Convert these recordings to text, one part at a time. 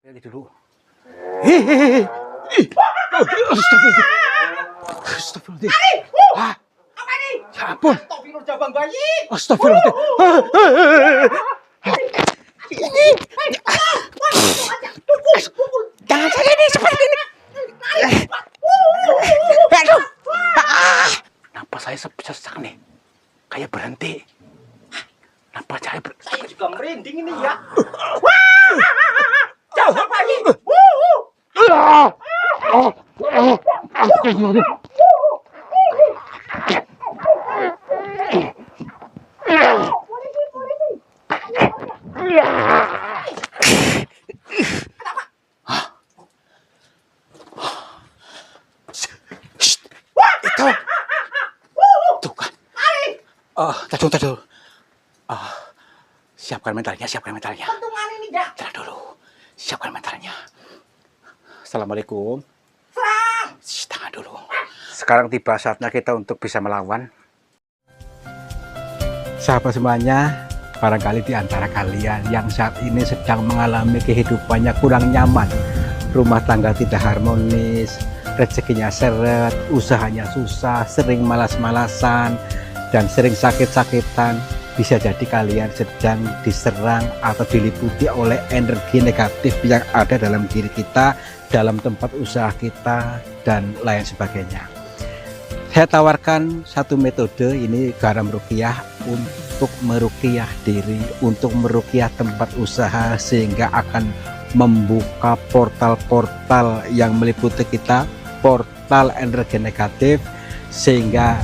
Lihat dulu. Hehehe. Astagfirullahaladzim. Astagfirullahaladzim. Ah, Apa nih? ya ampun. Astagfirullah jabang bayi. Astagfirullahaladzim. Ini. Pukul. Jangan saya ini seperti ini. Aduh. Kenapa saya sesak nih? Kayak berhenti. Kenapa saya Saya juga merinding ini ya. Jabang bayi. Itu. Tuh kan. Tadi dulu. Siapkan mentalnya. Pentungan ini ya. Tenang dulu. Siapkan mentalnya. Assalamualaikum. Tahan dulu. Sekarang tiba saatnya kita untuk bisa melawan. Sahabat semuanya, barangkali di antara kalian yang saat ini sedang mengalami kehidupannya kurang nyaman, rumah tangga tidak harmonis, rezekinya seret, usahanya susah, sering malas-malasan, dan sering sakit-sakitan, bisa jadi kalian sedang diserang atau diliputi oleh energi negatif yang ada dalam diri kita, dalam tempat usaha kita, dan lain sebagainya. Saya tawarkan satu metode, ini garam ruqyah, untuk meruqyah diri, untuk meruqyah tempat usaha, sehingga akan membuka portal-portal yang meliputi kita, portal energi negatif, sehingga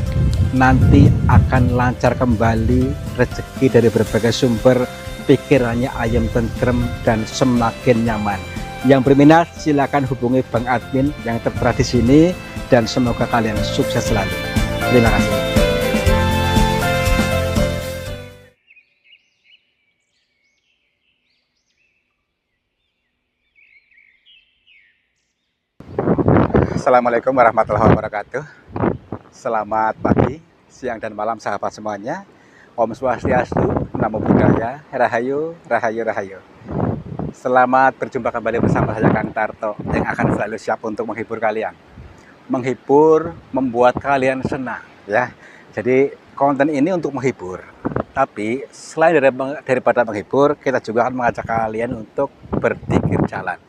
nanti akan lancar kembali rezeki dari berbagai sumber, pikirannya ayam tentrem dan semakin nyaman. Yang berminat silakan hubungi Bang Admin yang tertera di sini, dan semoga kalian sukses selalu. Terima kasih. Assalamualaikum warahmatullahi wabarakatuh. Selamat pagi, siang, dan malam sahabat semuanya. Om Swastiastu, Namo Buddhaya, Rahayu, Rahayu, Rahayu. Selamat berjumpa kembali bersama saya Kang Tarto yang akan selalu siap untuk menghibur kalian. Menghibur, membuat kalian senang ya. Jadi konten ini untuk menghibur. Tapi selain daripada menghibur, kita juga akan mengajak kalian untuk berpikir jalan.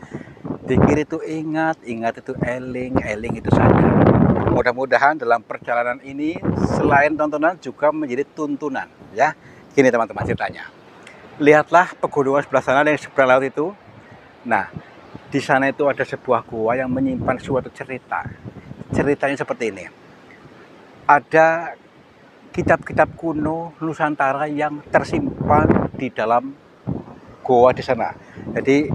Pikir itu ingat itu eling itu sadar. Mudah-mudahan dalam perjalanan ini selain tontonan juga menjadi tuntunan ya. Gini teman-teman ceritanya. Lihatlah pegunungan sebelah sana dan sebelah laut itu. Nah, di sana itu ada sebuah gua yang menyimpan suatu cerita. Ceritanya seperti ini. Ada kitab-kitab kuno Nusantara yang tersimpan di dalam goa di sana. Jadi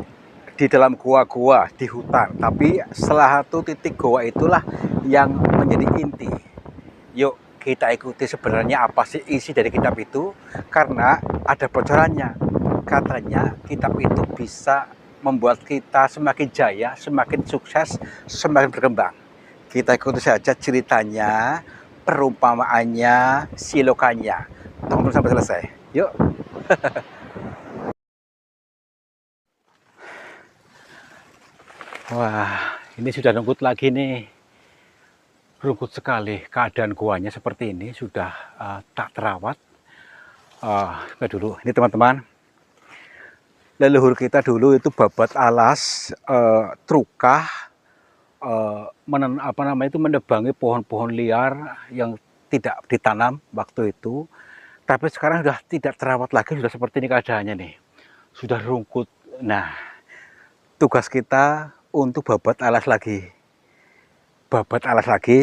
di dalam goa-goa di hutan, tapi salah satu titik goa itulah yang menjadi inti. Yuk kita ikuti sebenarnya apa sih isi dari kitab itu, karena ada bocorannya. Katanya kitab itu bisa membuat kita semakin jaya, semakin sukses, semakin berkembang. Kita ikuti saja ceritanya, perumpamaannya, silokannya. Tonton sampai selesai. Yuk. Wah, ini sudah rungkut lagi nih. Rungkut sekali keadaan guanya seperti ini, sudah tak terawat. Dulu ini teman-teman, leluhur kita dulu itu babat alas, trukah, menebangi pohon-pohon liar yang tidak ditanam waktu itu. Tapi sekarang sudah tidak terawat lagi, sudah seperti ini keadaannya nih, sudah rungkut. Nah, tugas kita untuk babat alas lagi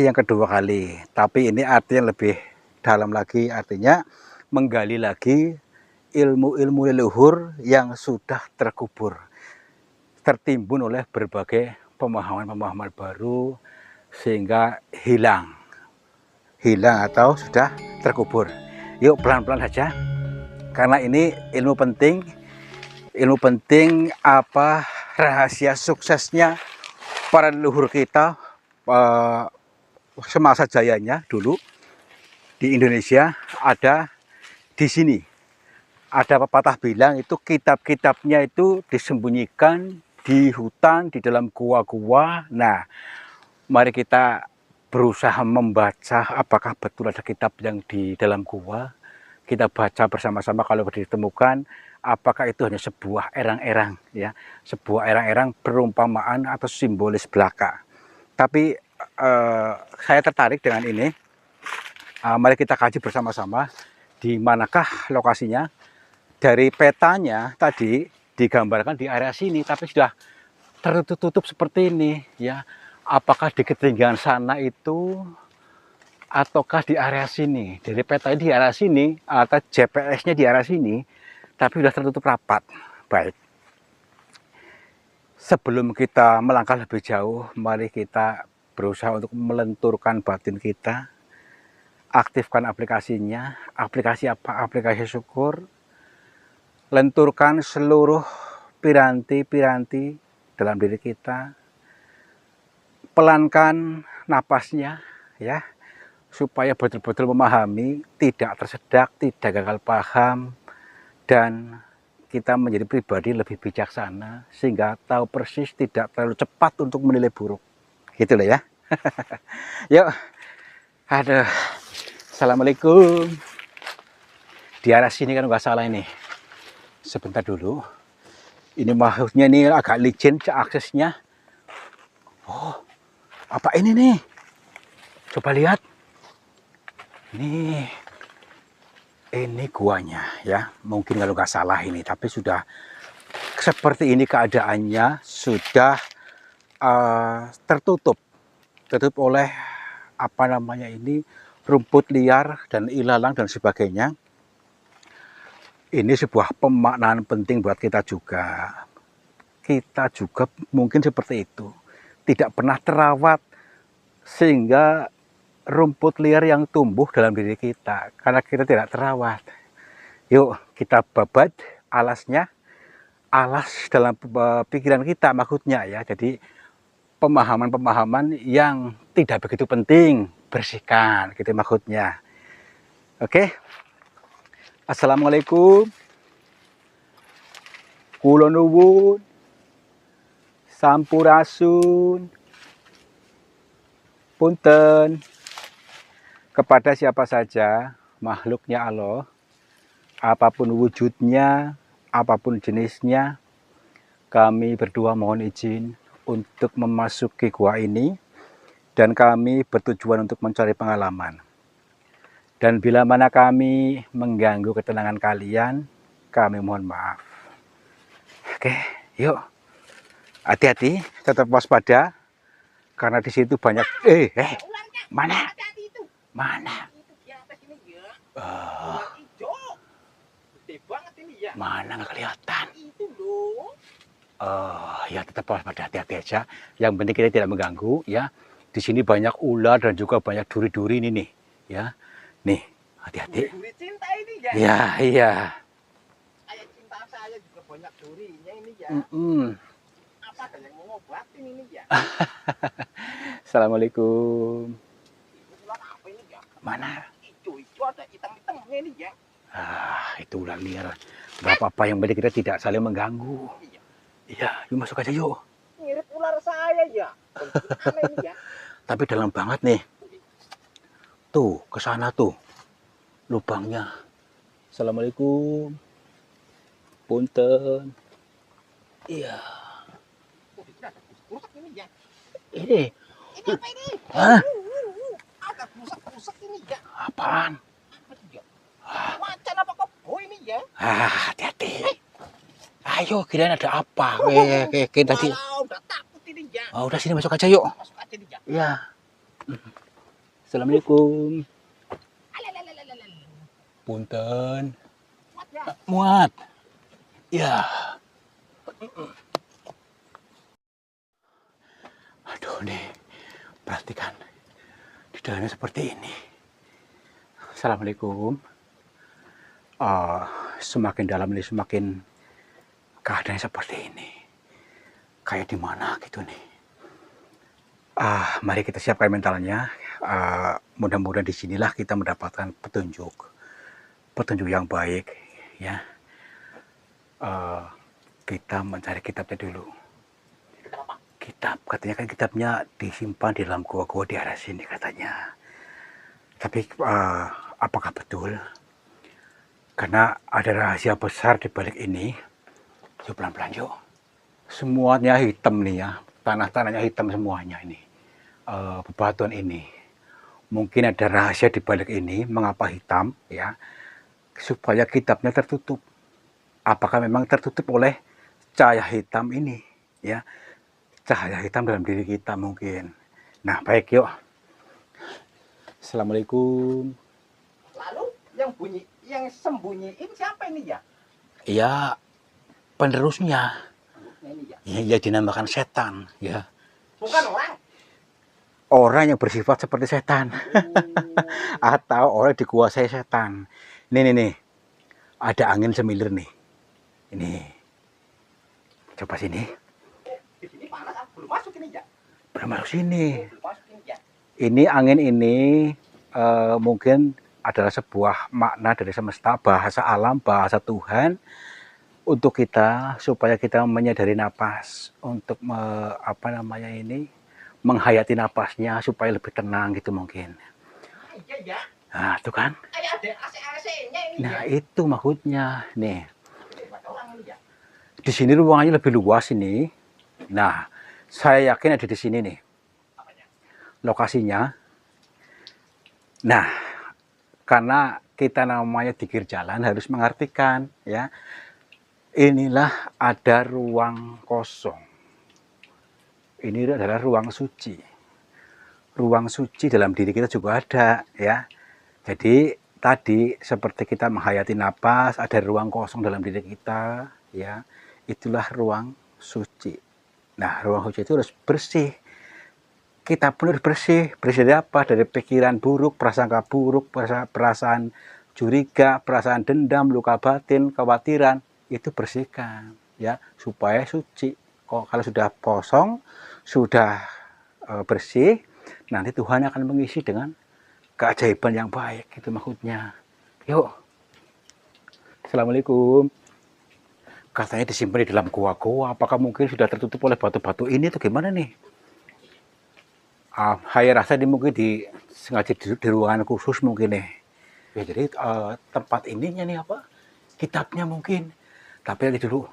yang kedua kali, tapi ini artinya lebih dalam lagi, artinya menggali lagi ilmu-ilmu leluhur yang sudah terkubur, tertimbun oleh berbagai pemahaman-pemahaman baru, sehingga hilang atau sudah terkubur. Yuk pelan-pelan saja, karena ini ilmu penting apa rahasia suksesnya para leluhur kita semasa jayanya dulu di Indonesia. Ada di sini, ada pepatah bilang itu kitab-kitabnya itu disembunyikan di hutan, di dalam gua-gua. Nah, mari kita berusaha membaca apakah betul ada kitab yang di dalam gua. Kita baca bersama-sama, kalau ditemukan apakah itu hanya sebuah erang-erang, ya, sebuah erang-erang perumpamaan atau simbolis belaka. Tapi saya tertarik dengan ini. Mari kita kaji bersama-sama di manakah lokasinya. Dari petanya tadi digambarkan di area sini, tapi sudah tertutup seperti ini, ya. Apakah di ketinggian sana itu ataukah di area sini? Dari petanya di area sini atau GPS-nya di area sini, tapi sudah tertutup rapat. Baik. Sebelum kita melangkah lebih jauh, mari kita berusaha untuk melenturkan batin kita. Aktifkan aplikasinya. Aplikasi apa? Aplikasi syukur. Lenturkan seluruh piranti-piranti dalam diri kita. Pelankan napasnya, ya, supaya betul-betul memahami, tidak tersedak, tidak gagal paham, dan kita menjadi pribadi lebih bijaksana sehingga tahu persis, tidak terlalu cepat untuk menilai buruk. Gitu loh ya. Yuk. Aduh. Assalamualaikum. Di arah sini kan nggak salah ini. Sebentar dulu. Ini makhluknya ini agak licin aksesnya. Oh, apa ini nih? Coba lihat. Ini guanya, ya. Mungkin kalau nggak salah ini, tapi sudah seperti ini keadaannya, sudah tertutup oleh apa namanya ini, rumput liar dan ilalang dan sebagainya. Ini sebuah pemaknaan penting buat kita juga. Kita juga mungkin seperti itu. Tidak pernah terawat sehingga rumput liar yang tumbuh dalam diri kita. Karena kita tidak terawat. Yuk kita babat alasnya. Alas dalam pikiran kita maksudnya, ya. Jadi pemahaman-pemahaman yang tidak begitu penting, bersihkan, gitu maksudnya. Oke. Assalamualaikum. Kula nuwun. Sampurasun. Punten. Kepada siapa saja makhluknya Allah, apapun wujudnya, apapun jenisnya, kami berdua mohon izin untuk memasuki gua ini, dan kami bertujuan untuk mencari pengalaman. Dan bila mana kami mengganggu ketenangan kalian, kami mohon maaf. Oke, yuk. Hati-hati, tetap waspada. Karena di situ banyak... mana? Mana? Mana nggak kelihatan? Ya tetap waspada, hati-hati aja. Yang penting kita tidak mengganggu, ya. Di sini banyak ular dan juga banyak duri-duri ini nih, ya. Nih, hati-hati. Duri cinta ini ya. Ya, iya. Kayak cinta saya juga banyak durinya ini ya. Apa ada yang mau ngobatin ini ya? Assalamualaikum. Ular apa ini ya? Mana? Itu ada hitam-hitamnya ini ya. Itu ular liar. Gak apa-apa, yang penting kita tidak saling mengganggu. Iya, yuk masuk aja yuk. Mirip ular saya ya. Aneh ini ya. Tapi dalam banget nih. Tuh, ke sana tuh. Lubangnya. Assalamualaikum. Punten. Iya. Itu ada rusak ini ya. Ini. Ini apa ini? Hah? Ada rusak-rusak ini ya. Apaan? Apa itu ya? Macan apa kebo ini ya? Hati-hati. Ayo, kirain ada apa? Kita tadi. Udah takut ini ya. Udah sini masuk aja yuk. Masuk aja nih ya. Iya. Assalamualaikum. Punten. Muat ya. Muat. Ya. Aduh nih, perhatikan. Di dalamnya seperti ini. Assalamualaikum. Semakin dalam ini semakin keadaan seperti ini. Kayak di mana gitu nih. Mari kita siapkan mentalnya. Mudah-mudahan disinilah kita mendapatkan petunjuk yang baik, ya. Kita mencari kitabnya dulu. Katanya kan kitabnya disimpan di dalam gua-gua di arah sini katanya. Tapi apakah betul? Karena ada rahasia besar di balik ini. Yuk pelan-pelan yuk. Semuanya hitam nih ya. Tanah-tanahnya hitam semuanya ini. Bebatuan ini. Mungkin ada rahasia di balik ini. Mengapa hitam? Ya, supaya kitabnya tertutup. Apakah memang tertutup oleh cahaya hitam ini? Ya, cahaya hitam dalam diri kita mungkin. Nah, baik yuk. Assalamualaikum. Lalu yang sembunyiin siapa ini ya? Ya, penerusnya. Ini ya. Ya dinamakan setan. Ya, Bukan orang. orang yang bersifat seperti setan. Atau orang dikuasai setan. Nih. Ada angin semilir nih. Ini. Coba sini. Di sini panas, belum masuk ini ya. Belum masuk sini. Belum masuk ini ya. Ini angin ini mungkin adalah sebuah makna dari semesta, bahasa alam, bahasa Tuhan untuk kita supaya kita menyadari napas, untuk menghayati napasnya supaya lebih tenang gitu mungkin. Iya ya. Nah, itu kan. Kayak ada AC-AC-nya ini Nah, ya. itu maksudnya. Nih, Buat orang ini ya. di sini ruangannya lebih luas ini. Nah, saya yakin ada di sini nih Apanya? lokasinya. Nah, karena kita namanya di pinggir jalan harus mengartikan ya. Inilah ada ruang kosong. Ini adalah ruang suci. Ruang suci dalam diri kita juga ada ya. Jadi tadi seperti kita menghayati napas, ada ruang kosong dalam diri kita ya. Itulah ruang suci. Nah, ruang suci itu harus bersih. Kita pun harus bersih. Bersih dari apa? Dari pikiran buruk, prasangka buruk, perasaan curiga, perasaan dendam, luka batin, kekhawatiran. Itu bersihkan ya, supaya suci. Kok kalau sudah kosong, sudah bersih, nanti Tuhan akan mengisi dengan keajaiban yang baik. Itu maksudnya. Yuk. Assalamualaikum. Katanya disimpan di dalam gua-gua. Apakah mungkin sudah tertutup oleh batu-batu ini atau gimana nih? Saya rasa ini mungkin sengaja di ruangan khusus mungkin nih. Ya, jadi tempat ininya nih apa? Kitabnya mungkin. Tapi lihat dulu.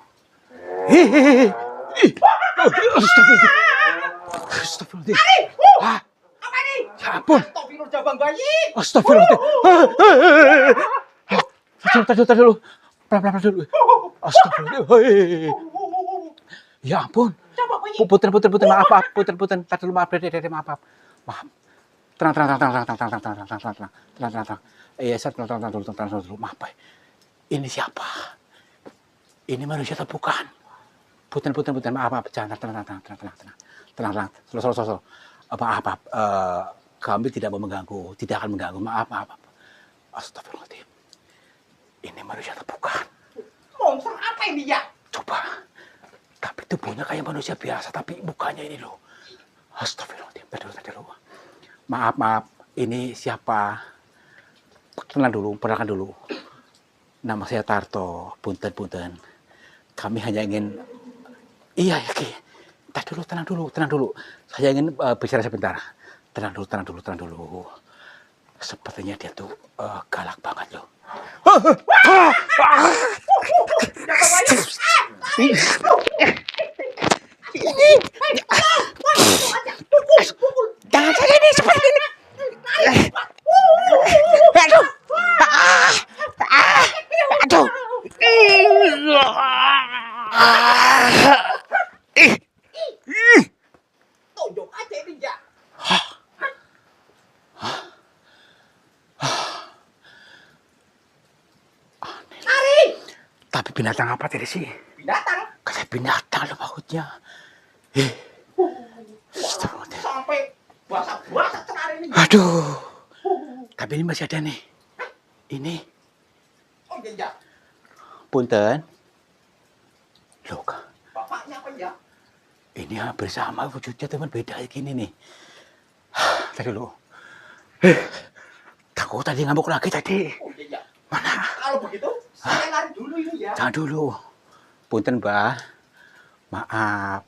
Astagfirullahaladzim. Apa nih? Ya ampun. Astagfirullah jabang bayi. Astagfirullahaladzim. Tahan dulu. Pelan-pelan dulu. Astagfirullahaladzim. Ya ampun. Jabang bayi. Puter. Maaf. Puter. Tahan dulu, maaf. Maaf. Tenang. Iya, saya tenang dulu. Maaf, Pak. Ini siapa? Ini manusia atau bukan? Puter. Maaf. Jangan. Tenang. Slow. Maaf. Kami tidak mau mengganggu. Tidak akan mengganggu. Maaf. Astagfirullahaladzim. Ini manusia atau bukan? Monster apa ini ya? Coba. Tapi tubuhnya kayak manusia biasa. Tapi mukanya ini loh. Astagfirullahaladzim. Tadi dulu. Maaf. Ini siapa? Tenang dulu. Perkenalkan dulu. Nama saya Tarto. Punten. Kami hanya ingin... Iya, Ki. Tenang dulu. Saya ingin bicara sebentar. Tenang dulu. Sepertinya dia tuh galak banget loh. Jangan saya ini seperti ini. Aduh. Tunjuk aja ini ya. Cari. Tapi binatang apa tadi sih? Binatang. Kayak binatang loh maksudnya. Sampai basah cari ini. Aduh. Tapi ini masih ada nih. Ini. Oh iya. Punten. Loh, Kak. Bapaknya apa ya? Ini hampir sama wujudnya teman, beda kayak gini nih. Tadi dulu. Takut tadi ngamuk lagi tadi. Oh iya. Mana? Kalau begitu, saya lari dulu ini ya. Jangan dulu. Punten, Mbah. Maaf.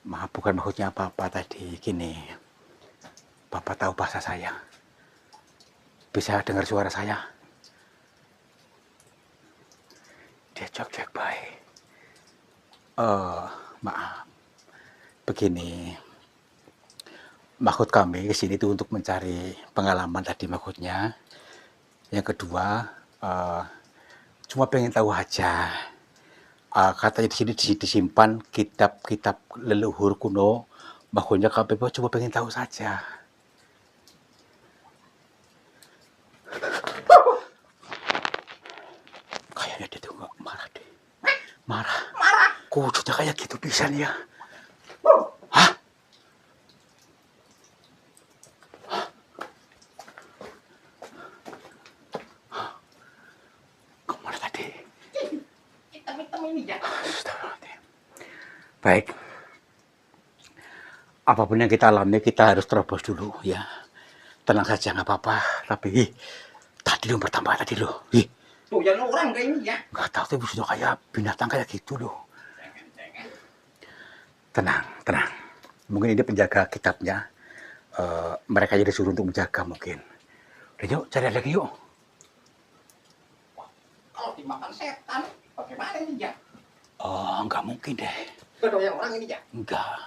Maaf, bukan maksudnya apa-apa tadi. Gini, Bapak tahu bahasa saya. Bisa dengar suara saya? Dia cek baik. Maaf. Begini, maksud kami ke sini itu untuk mencari pengalaman tadi maksudnya. Yang kedua, cuma pengen tahu aja. Katanya di sini disimpan kitab-kitab leluhur kuno. Maksudnya kami cuma pengen tahu saja. Kayaknya dia tuh nggak marah deh. Marah. Marah. Wujudnya kayak gitu pisan ya. Hah? Kemana tadi? Hitam-hitam ini ya. Astagfirullahaladzim. Baik. Apapun yang kita alami, kita harus terobos dulu ya. Tenang saja, nggak apa-apa. Tapi tadi lo bertambah tadi lo. Tuh yang orang kayak ini ya. Nggak tahu tuh sudah kayak binatang kayak gitu loh. Jangan-jangan. Tenang, tenang. Mungkin ini penjaga kitabnya. Mereka jadi disuruh untuk menjaga mungkin. Udah yuk, cari lagi yuk. Kalau dimakan setan, bagaimana ini ya? Oh, nggak mungkin deh. Tuh yang orang ini ya. Enggak.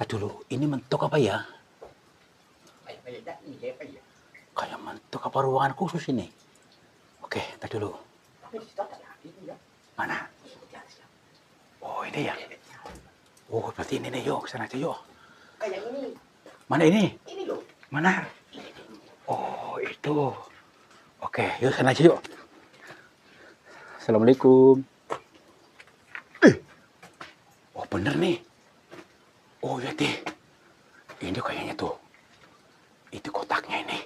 Tadi dulu, ini mentok apa ya? Kayak ya, iya apa ya? Kayak mentok apa ruangan khusus ini? Oke, tadi dulu. Tapi di situ ada lagi ini ya. Mana? Oh, ini ya. Oh, berarti ini nih, yuk. Kesana aja yuk. Kayak ini. Mana ini? Ini loh. Mana? Oh, itu. Oke, yuk sana aja yuk. Assalamualaikum. Oh, bener nih. Oh, iya deh. Ini kayaknya tuh. Itu kotaknya ini.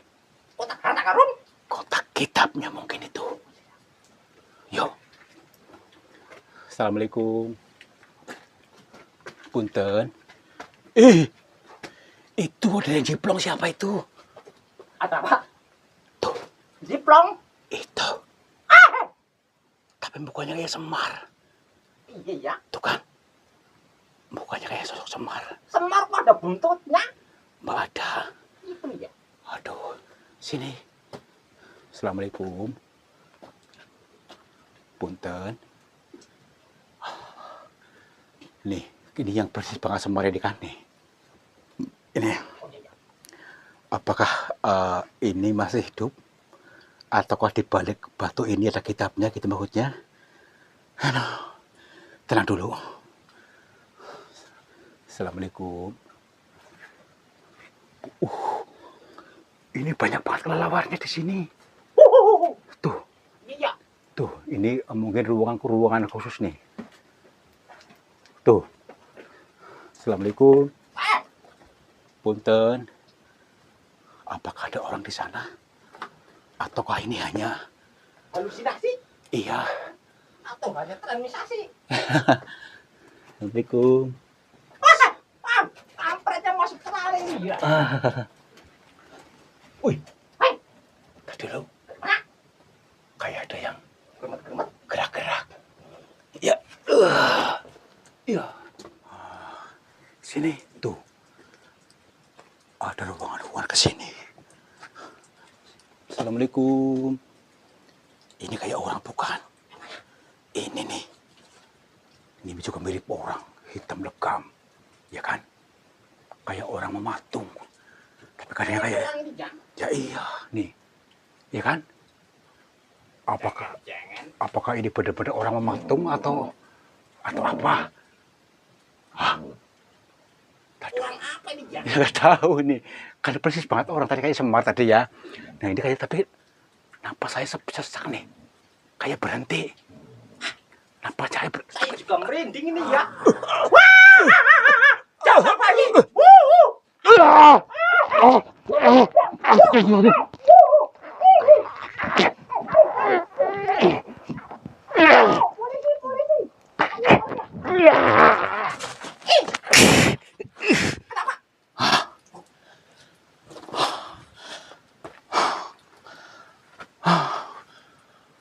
Kotak harta karun. Kotak kitabnya mungkin itu. Yuk. Assalamualaikum. Punten. Itu ada yang jiplong, siapa itu? Ada apa? Tuh, Ziplong. itu. Tapi mukanya kayak Semar. Iya ya. Tuh kan. Mukanya kayak sosok Semar. Semar kok ada buntutnya? Mbak ada. Itu ya. Aduh, sini. Assalamualaikum. Punten. Nih, ini yang persis banget Semar ini kan nih. Ini. Oh, iya. Apakah ini masih hidup? Ataukah di balik batu ini ada kitabnya gitu maksudnya? Aduh, tenang dulu. Assalamualaikum. Ini banyak banget kelelawarnya di sini. Tuh, Iya. tuh, ini mungkin ruangan khusus nih. Tuh. Assalamualaikum. Punten. Apakah ada orang di sana? Ataukah ini hanya... Halusinasi Iya. atau hanya transmisasi? Assalamualaikum. Kampretnya masuk sekali. Iya. Wih, Hai. tadi dulu. Hah? Kayak ada yang Gemet-gemet. gerak-gerak. Ya. Ya. Sini, tuh. Ada ruangan-ruangan ke sini. Assalamualaikum. Ini kayak orang bukan? Ini nih. Ini juga mirip orang. Hitam legam. Ya kan? Kayak orang mematung. Tapi kadang kayak... Orang ini ya. Ya iya, nih. Ya kan? Apakah ini benar-benar orang mematung atau apa? Hah? Tadi Orang apa ini ya? ya nggak tahu nih. Kan persis banget orang tadi kayak Semar tadi ya. Nah ini kayak tapi napas saya sesak nih. Kayak berhenti. Napas saya Saya juga merinding ini ya. Jangan lagi.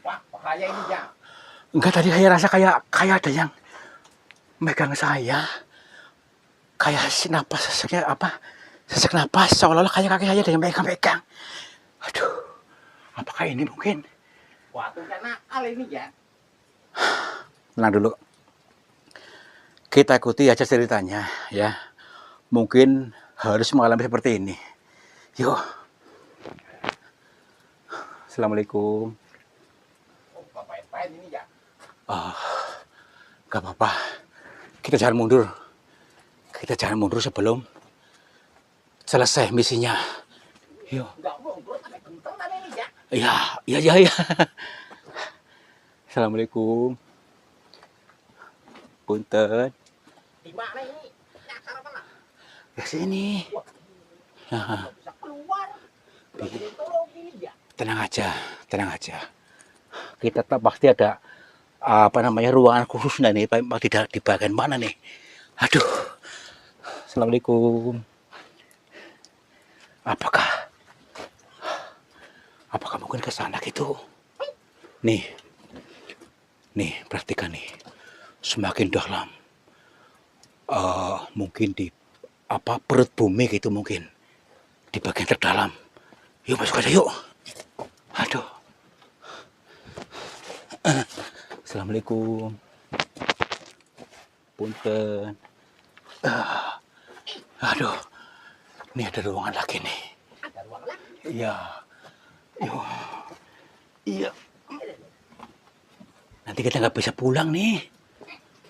Wah, bahaya ini ya. Enggak, tadi saya rasa kayak ada yang megang saya. kayak napas seseknya apa? Sesak napas seolah-olah kayak kaki saya ada yang pegang-pegang. Aduh, apakah ini mungkin? Wah, tuh kan nakal ini ya. Tenang dulu. Kita ikuti aja ceritanya ya. Mungkin harus mengalami seperti ini. Yuk. Assalamualaikum. Oh, ngapain ini ya? Gak apa-apa. Kita jangan mundur. Kita jangan mundur sebelum selesai misinya. Yuk. Enggak mundur, tapi genteng tadi ini ya. Iya. Assalamualaikum. Punten. Di mana ini? Nyasar apa nak? Ya sini. Wah, Nah, bisa keluar. Jadi tolong ini ya. tenang aja. Kita tak pasti ada apa namanya ruangan khusus nih, Pak, di bagian mana nih? Aduh. Assalamualaikum. Apakah mungkin ke sana gitu? Nih, perhatikan nih. Semakin dalam, mungkin di apa perut bumi gitu mungkin di bagian terdalam. Yuk masuk aja yuk. Aduh. Assalamualaikum. Punten. Aduh. Ini ada ruangan lagi nih. Ada ruang lagi. Iya. Yuk. Iya. Nanti kita nggak bisa pulang nih.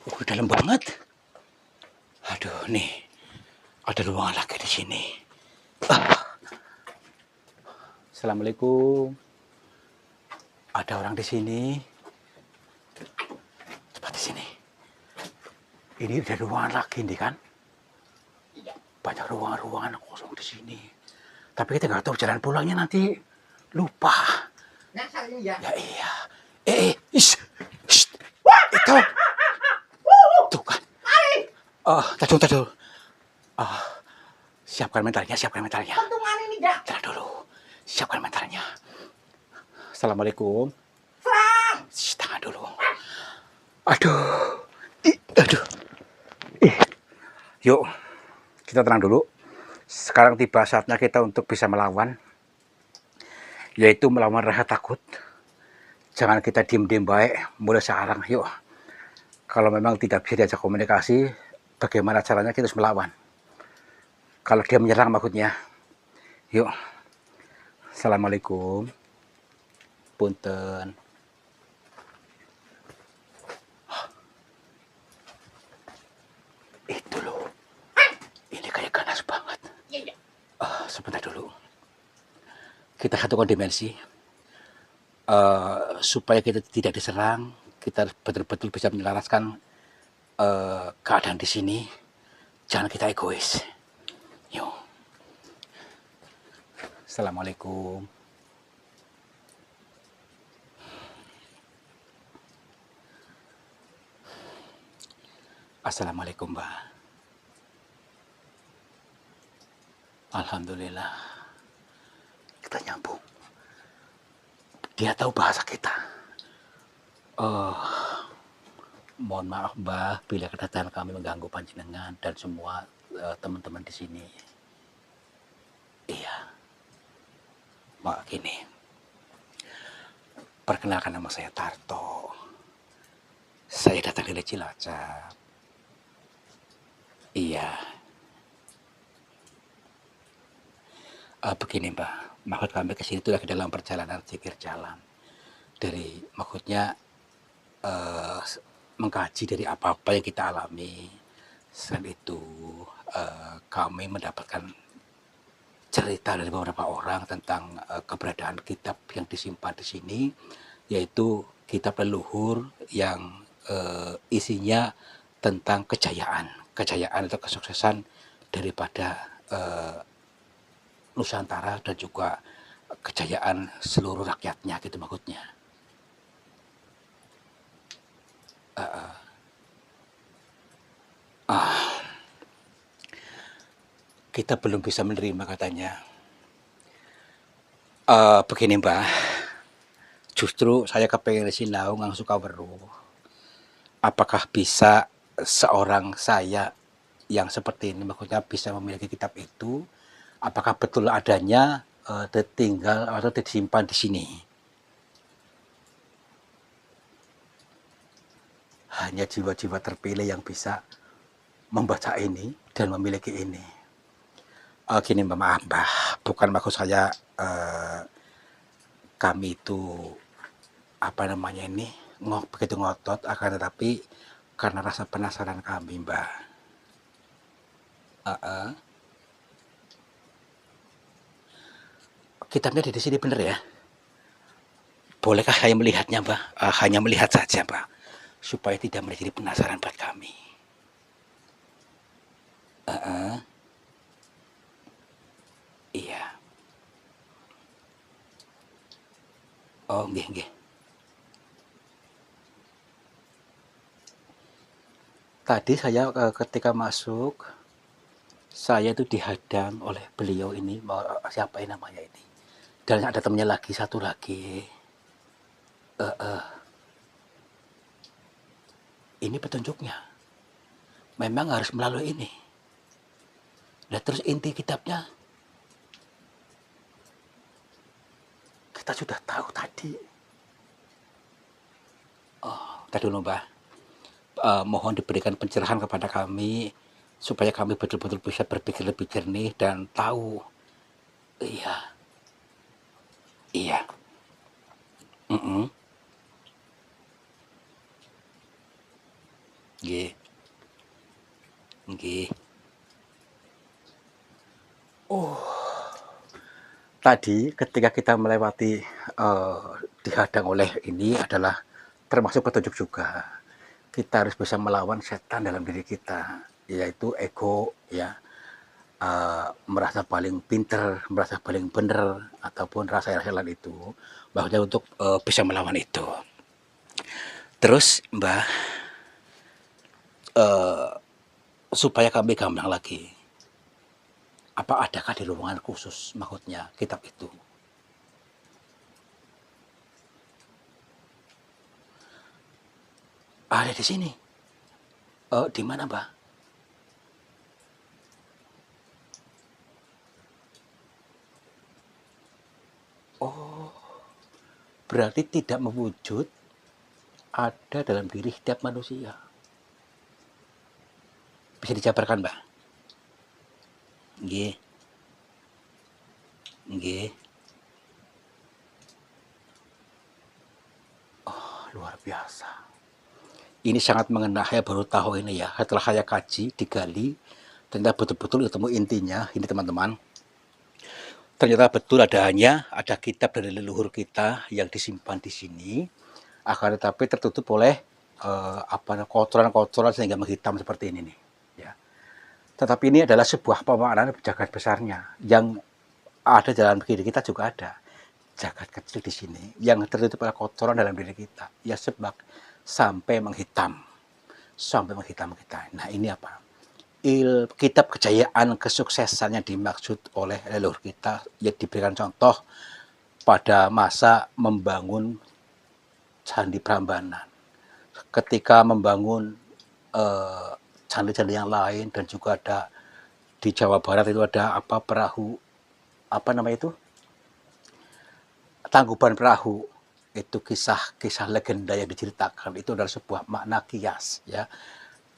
Udah dalam banget. Aduh, nih. Ada ruangan lagi di sini. Assalamualaikum. Ada orang di sini. Cepat di sini. Ini ada ruangan lagi nih kan? Iya. Banyak ruangan-ruangan kosong di sini. Tapi kita nggak tahu jalan pulangnya nanti lupa. Nyasar ini ya. Ya iya. Itu. Tuh kan. Tadi. Siapkan mentalnya. Pentungan ini ya. Tenang dulu. Siapkan mentalnya. Assalamualaikum. Serang. Tangan dulu. Aduh. Yuk, kita tenang dulu. Sekarang tiba saatnya kita untuk bisa melawan. Yaitu melawan rasa takut. Jangan kita diem-diem baik. Mulai sekarang, yuk. Kalau memang tidak bisa diajak komunikasi, bagaimana caranya kita harus melawan. Kalau dia menyerang maksudnya. Yuk. Assalamualaikum. Punten. Itu loh. Ini kayak ganas banget. Iya. Sebentar dulu. Kita satukan dimensi. Supaya kita tidak diserang, kita betul-betul bisa menyelaraskan keadaan di sini. Jangan kita egois. Yuk. Assalamualaikum. Assalamualaikum, Mbak. Alhamdulillah. Kita nyambung. Dia tahu bahasa kita. Mohon maaf, Mbak, bila kedatangan kami mengganggu panjenengan dan semua teman-teman di sini. Iya. Mbak, gini. Perkenalkan, nama saya Tarto. Saya datang dari Cilacap. Iya. Begini, Mbak. Maksud kami ke sini itu lagi dalam perjalanan zikir jalan. Dari maksudnya mengkaji dari apa-apa yang kita alami. Selain itu kami mendapatkan cerita dari beberapa orang tentang keberadaan kitab yang disimpan di sini, yaitu kitab leluhur yang isinya tentang kejayaan atau kesuksesan daripada Nusantara dan juga kejayaan seluruh rakyatnya gitu maksudnya. Kita belum bisa menerima katanya. Begini, Mbak, justru saya kepengen sinau ngang suka weruh. Apakah bisa seorang saya yang seperti ini, maksudnya bisa memiliki kitab itu, apakah betul adanya tinggal atau disimpan di sini. Hanya jiwa-jiwa terpilih yang bisa membaca ini dan memiliki ini. Gini Mbak, maaf Mbak, bukan maksud saya kami itu apa namanya ini begitu ngotot, akan tetapi karena rasa penasaran kami Mbak. Kitabnya di sini bener ya? Bolehkah saya melihatnya Mbak? Hanya melihat saja Mbak, supaya tidak menjadi penasaran buat kami. Iya. Oh, nggih, nggih. Tadi saya ketika masuk, saya itu dihadang oleh beliau ini, siapa ini namanya ini. Dan ada temannya lagi, satu lagi. Ini petunjuknya. Memang harus melalui ini. Nah terus inti kitabnya, kita sudah tahu tadi. Tadi dulu Mbak. Mohon diberikan pencerahan kepada kami supaya kami betul-betul bisa berpikir lebih jernih dan tahu. Iya, iya. Nggih, nggih. Tadi ketika kita melewati dihadang oleh ini adalah termasuk petunjuk juga. Kita harus bisa melawan setan dalam diri kita, yaitu ego ya. Merasa paling pinter, merasa paling benar, ataupun rasa-rasa lain itu, bahwa untuk bisa melawan itu. Terus Mbak, supaya kami gampang lagi, apa adakah di ruangan khusus maksudnya kitab itu? Ada di sini. Di mana Mbak? Berarti tidak mewujud, ada dalam diri setiap manusia. Bisa dijabarkan Mbak? Nggih. Nggih. Luar biasa. Ini sangat mengena, saya baru tahu ini ya. Setelah saya kaji, digali, ternyata betul-betul ketemu intinya. Ini teman-teman. Ternyata betul ada kitab dari leluhur kita yang disimpan di sini. Akan tetapi tertutup oleh kotoran-kotoran sehingga menghitam seperti ini nih. Ya. Tetapi ini adalah sebuah pemaknaan jagat besarnya yang ada dalam diri kita juga ada. Jagat kecil di sini yang tertutup oleh kotoran dalam diri kita. Ya sebab sampai menghitam kita. Nah ini apa? Kitab kejayaan kesuksesan yang dimaksud oleh leluhur kita yang diberikan contoh pada masa membangun Candi Prambanan. Ketika membangun candi-candi yang lain dan juga ada di Jawa Barat itu ada perahu itu Tangkuban Perahu, itu kisah legenda yang diceritakan itu adalah sebuah makna kias ya.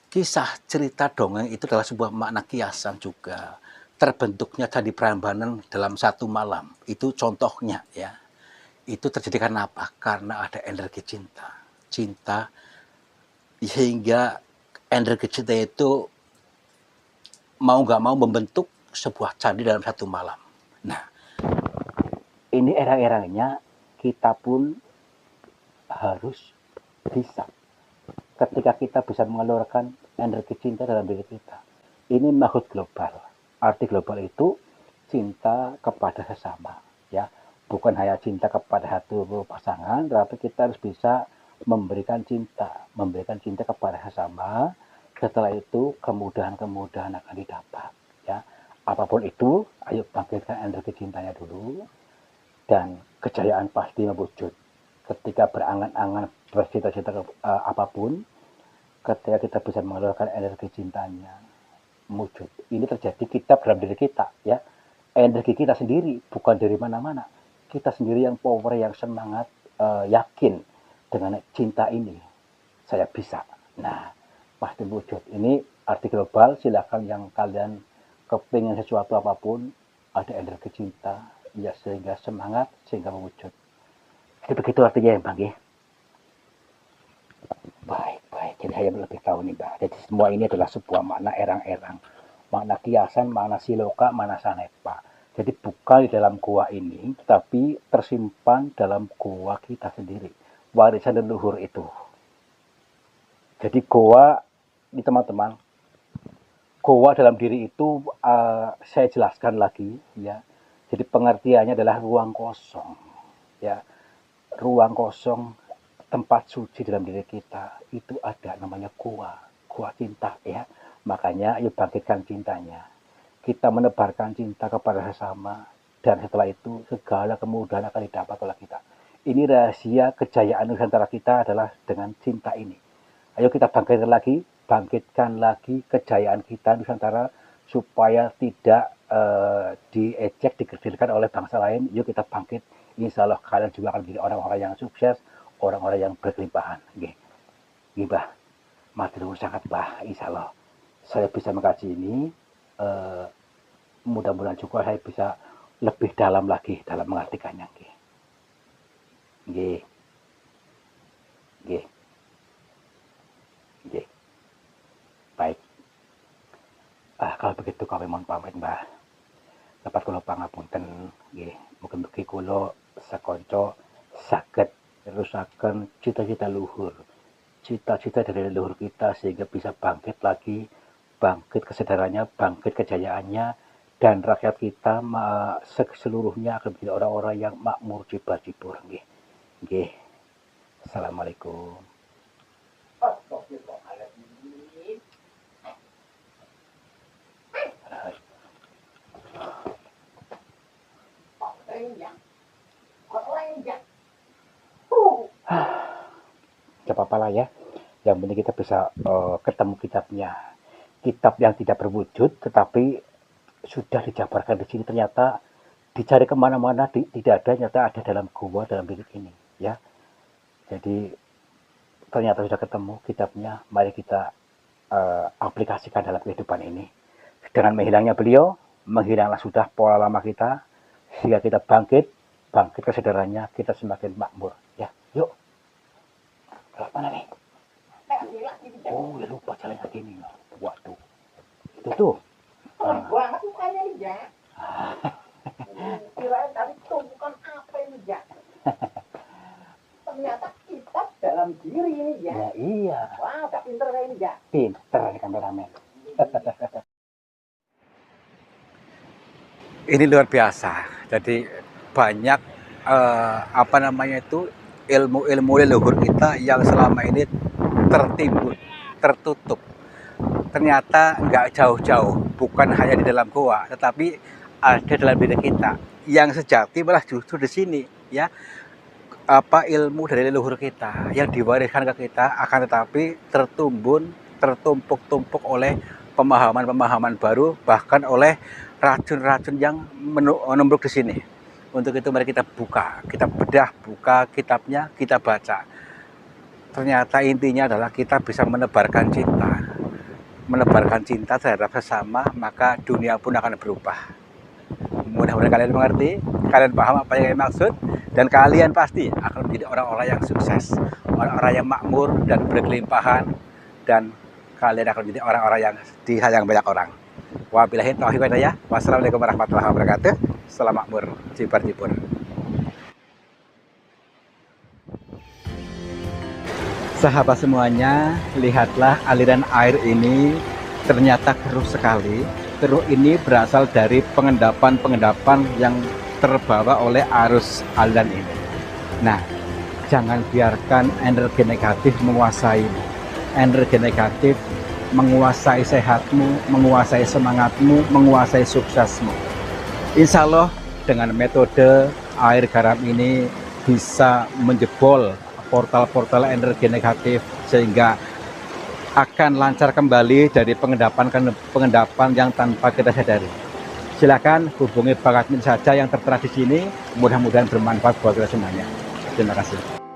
Kisah cerita dongeng itu adalah sebuah makna kiasan juga. Terbentuknya Candi Prambanan dalam satu malam, itu contohnya ya. Itu terjadi karena apa? Karena ada energi cinta sehingga energi cinta itu mau nggak mau membentuk sebuah candi dalam satu malam. Nah, ini erang-erangnya kita pun harus bisa. Ketika kita bisa mengeluarkan energi cinta dalam diri kita. Ini maksud global. Arti global itu cinta kepada sesama, ya. Bukan hanya cinta kepada satu pasangan, tapi kita harus bisa memberikan cinta kepada sesama. Setelah itu kemudahan-kemudahan akan didapat, ya. Apapun itu, ayo bangkitkan energi cintanya dulu dan kejayaan pasti mewujud. Ketika berangan-angan bercita-cita apapun, ketika kita bisa mengeluarkan energi cintanya, wujud. Ini terjadi kita dalam diri kita, ya. Energi kita sendiri, bukan dari mana-mana. Kita sendiri yang power, yang semangat, yakin dengan cinta ini. Saya bisa. Nah, pasti wujud. Ini arti global. Silakan yang kalian kepingin sesuatu apapun, ada energi cinta, ya, sehingga semangat, sehingga mewujud. Jadi begitu artinya ya, Bang, ya. Baik. Jadi saya lebih tahu nih, Mbak. Jadi semua ini adalah sebuah makna erang-erang. Makna kiasan, makna siloka, makna sanepa. Jadi bukan di dalam gua ini, tetapi tersimpan dalam gua kita sendiri. Warisan leluhur itu. Jadi goa, ini teman-teman, goa dalam diri itu saya jelaskan lagi, ya. Jadi pengertiannya adalah ruang kosong, ya. Ruang kosong, tempat suci dalam diri kita itu ada namanya goa cinta, ya. Makanya ayo bangkitkan cintanya. Kita menebarkan cinta kepada sesama, dan setelah itu segala kemudahan akan didapat oleh kita. Ini rahasia kejayaan Nusantara kita adalah dengan cinta ini. Ayo kita bangkitkan lagi kejayaan kita Nusantara supaya tidak diejek, dikerdilkan oleh bangsa lain. Yuk kita bangkit. Insya Allah kalian juga akan menjadi orang-orang yang sukses, orang-orang yang berkelimpahan. Gibah, matur sangat bah. Insya Allah saya bisa mengkaji ini. Mudah-mudahan juga saya bisa lebih dalam lagi dalam mengartikannya. Nggih. Baik. Kalau begitu kami mohon pamit, Mbah. Dapat kula pangapunten nggih. Mugi-mugi kula sakonco saged nerusaken cita-cita luhur. Cita-cita dari leluhur kita sehingga bisa bangkit lagi, bangkit kesadarannya, bangkit kejayaannya, dan rakyat kita seluruhnya akan menjadi orang-orang yang makmur, jibur-jibur. Nggih. Assalamualaikum. Gak apa-apa lah ya. Yang penting kita bisa ketemu kitabnya. Kitab yang tidak berwujud, tetapi sudah dijabarkan di sini, ternyata dicari kemana-mana tidak ada, ternyata ada dalam gua, dalam diri ini, ya. Jadi ternyata sudah ketemu kitabnya. Mari kita aplikasikan dalam kehidupan ini. Dengan menghilangnya beliau, menghilanglah sudah pola lama kita, sehingga kita bangkit kesadarannya, kita semakin makmur, ya. Yuk. Lewat mana nih? Oh, ya lupa jalan kaki ini. Waduh. Itu tuh. Banget mukanya nih, ya. Kirain tadi tumpukan apa ini, ya? Ternyata kitab dalam diri ini, ya. Ya iya. Wah, udah pinter kayak ini, ya. Pinter nih kameramen. Ini luar biasa. Jadi banyak ilmu-ilmu leluhur kita yang selama ini tertimbun, tertutup. Ternyata nggak jauh-jauh, bukan hanya di dalam goa, tetapi ada dalam diri kita. Yang sejati malah justru di sini, ya. Ilmu dari leluhur kita yang diwariskan ke kita, akan tetapi tertumpuk-tumpuk oleh pemahaman-pemahaman baru, bahkan oleh racun-racun yang menumbuk di sini. Untuk itu mari kita buka kitabnya, kita baca. Ternyata intinya adalah kita bisa menebarkan cinta terhadap sesama, maka dunia pun akan berubah. Mudah-mudahan kalian mengerti, kalian paham apa yang saya maksud, dan kalian pasti akan menjadi orang-orang yang sukses, orang-orang yang makmur dan berkelimpahan, dan kalian akan menjadi orang-orang yang disayang banyak orang. Wabillahi taufiq wal hidayah. Wassalamualaikum warahmatullahi wabarakatuh. Salam makmur, jibur-jibur. Sahabat semuanya, lihatlah aliran air ini ternyata keruh sekali. Keruh ini berasal dari pengendapan yang terbawa oleh arus aliran ini. Nah, jangan biarkan energi negatif menguasaimu. Energi negatif menguasai sehatmu, menguasai semangatmu, menguasai suksesmu. Insya Allah dengan metode air garam ini bisa menjebol portal-portal energi negatif, sehingga akan lancar kembali dari pengendapan yang tanpa kita sadari. Silakan hubungi Bang Admin saja yang tertera di sini. Mudah-mudahan bermanfaat buat kita semuanya. Terima kasih.